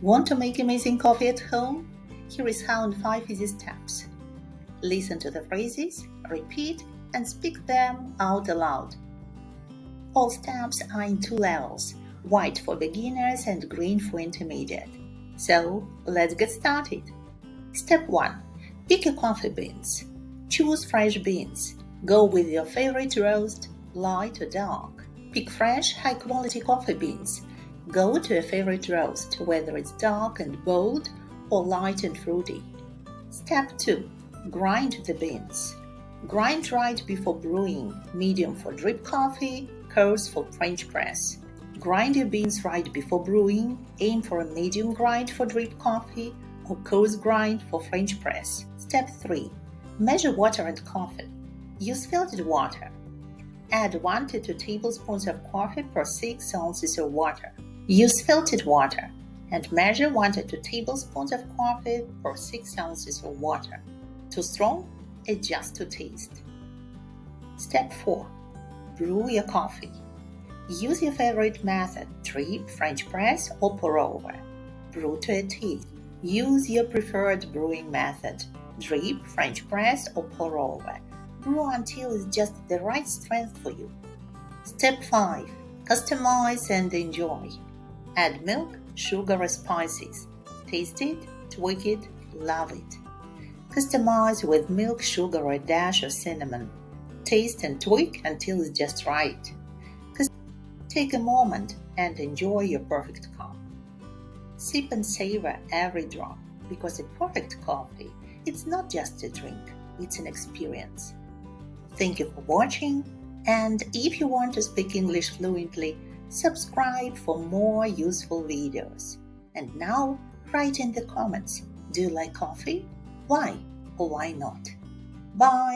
Want to make amazing coffee at home? Here is how in 5 easy steps. Listen to the phrases, repeat, and speak them out aloud. All steps are in 2 levels, white for beginners and green for intermediate. So, let's get started. Step 1. Pick your coffee beans. Choose fresh beans. Go with your favorite roast, light or dark. Pick fresh, high-quality coffee beans. Go to a favorite roast, whether it's dark and bold or light and fruity. Step 2. Grind the beans. Grind right before brewing, medium for drip coffee, coarse for French press. Grind your beans right before brewing, aim for a medium grind for drip coffee or coarse grind for French press. Step 3. Measure water and coffee. Use filtered water. Add 1 to 2 tablespoons of coffee per 6 ounces of water. Use filtered water and measure 1 to 2 tablespoons of coffee per 6 ounces of water. Too strong? Adjust to taste. Step 4. Brew your coffee. Use your favorite method, drip, French press, or pour over. Brew to a tea. Use your preferred brewing method, drip, French press, or pour over. Brew until it's just the right strength for you. Step 5. Customize and enjoy. Add milk, sugar, or spices. Taste it, tweak it, love it. Customize with milk, sugar, or a dash of cinnamon. Taste and tweak until it's just right. Take a moment and enjoy your perfect cup. Sip and savor every drop, because a perfect coffee, it's not just a drink, it's an experience. Thank you for watching, and if you want to speak English fluently, subscribe for more useful videos. And now, write in the comments, do you like coffee? Why or why not? Bye!